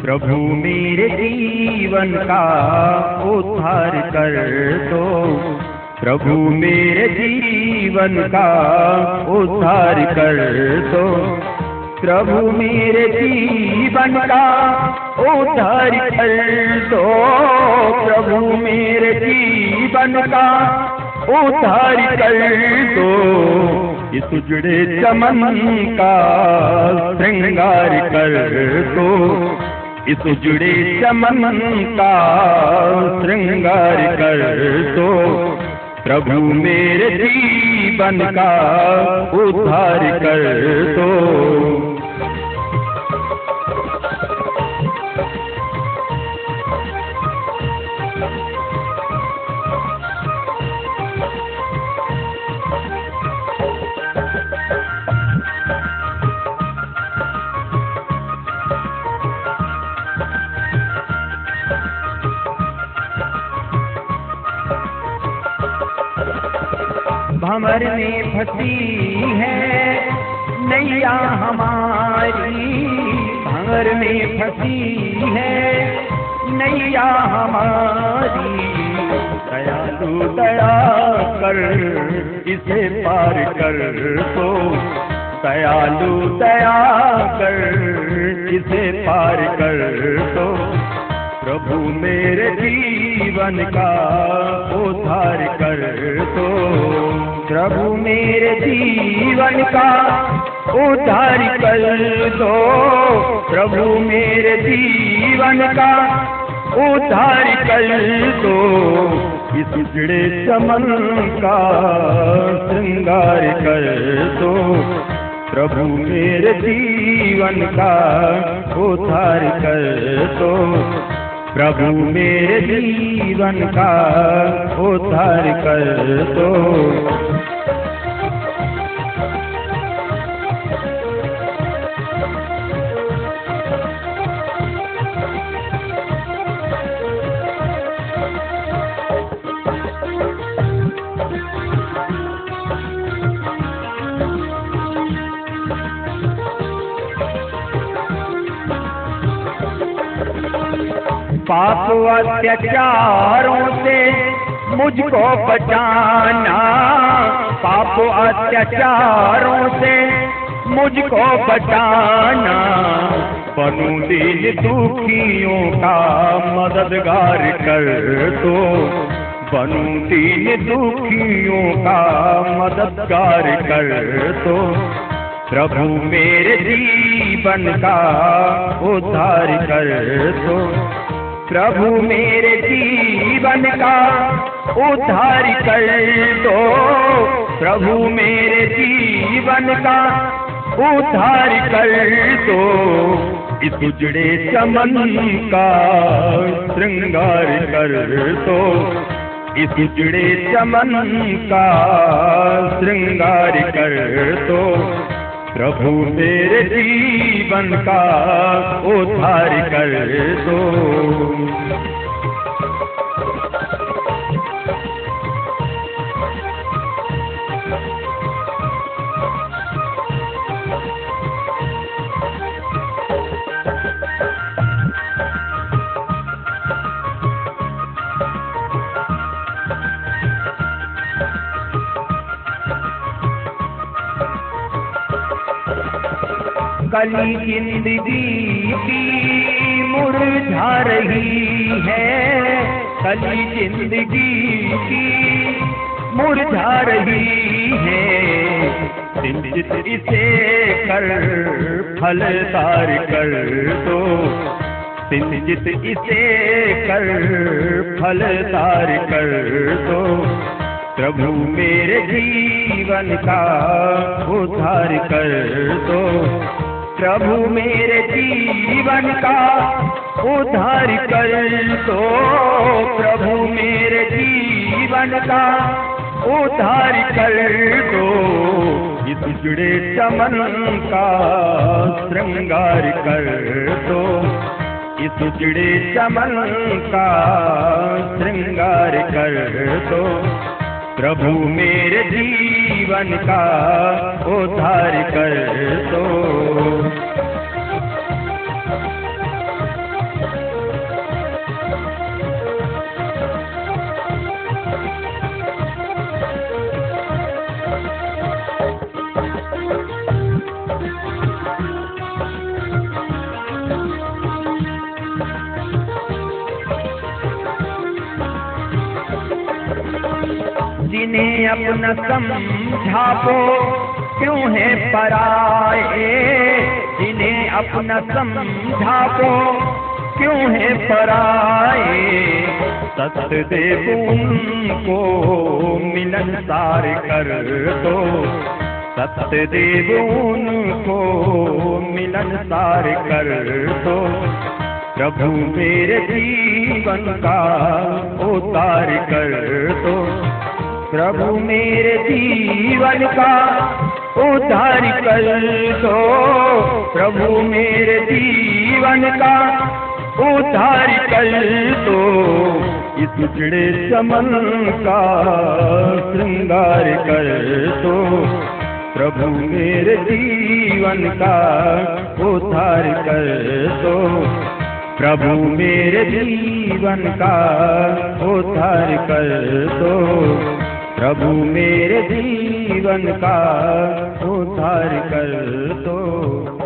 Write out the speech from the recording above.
प्रभु मेरे जीवन का उद्धार कर दो, प्रभु मेरे जीवन का उद्धार कर दो, प्रभु मेरे जीवन का उद्धार कर दो, प्रभु मेरे जीवन का उद्धार कर दो। इस उजड़े चमन का श्रृंगार कर दो, इस उजड़े चमन का श्रृंगार कर दो, प्रभु मेरे जीवन का उद्धार कर दो। भंवर में फंसी है नैया हमारी, भंवर में फंसी है नैया हमारी, दयालु दया कर इसे पार कर दो, दयालु दया कर इसे पार कर दो, प्रभु मेरे जीवन का उद्धार कर दो, प्रभु मेरे जीवन का उद्धार कर दो, प्रभु मेरे जीवन का उद्धार कर दो। इस उजड़े चमन का श्रृंगार कर दो, प्रभु मेरे जीवन का उद्धार कर दो, प्रभु मेरे जीवन का उद्धार कर दो। पाप अत्याचारों से मुझको बचाना, पाप अत्याचारों से मुझको बचाना, बनूं दीन दुखियों का मददगार कर दो, बनूं दीन दुखियों का मददगार कर दो, प्रभु मेरे जीवन का उद्धार कर दो, प्रभु मेरे जीवन का उद्धार कर दो, प्रभु मेरे जीवन का उद्धार कर दो। इस उजड़े चमन का श्रृंगार कर दो, इस उजड़े चमन का श्रृंगार कर दो, प्रभु मेरे जीवन का उद्धार कर दो। कली जिंदगी की मुरझा रही है, कली जिंदगी की मुरझा रही है, सिंचित इसे कर फलदार कर दो, सिंचित इसे कर फलदार कर दो, प्रभु मेरे जीवन का उद्धार कर दो, प्रभु मेरे जीवन का उद्धार कर दो, प्रभु मेरे जीवन का उद्धार कर दो। इस उजड़े चमन का श्रृंगार कर दो, इस उजड़े चमन का श्रृंगार कर दो, प्रभु मेरे जीवन का उद्धार कर दो। जिन्हें अपना समझा वो क्यों है पराए, जिन्हें अपना समझा वो क्यों है पराए। सतदेव उनको मिलनसार कर दो, सतदेव उनको मिलनसार कर दो। प्रभु मेरे जीवन का उद्धार कर दो, प्रभु मेरे जीवन का उद्धार कर दो, प्रभु मेरे जीवन का उद्धार कर दो। इस उजड़े चमन का श्रृंगार कर दो, प्रभु मेरे जीवन का उद्धार कर दो, प्रभु मेरे जीवन का उद्धार कर दो, प्रभु मेरे जीवन का उद्धार कर दो।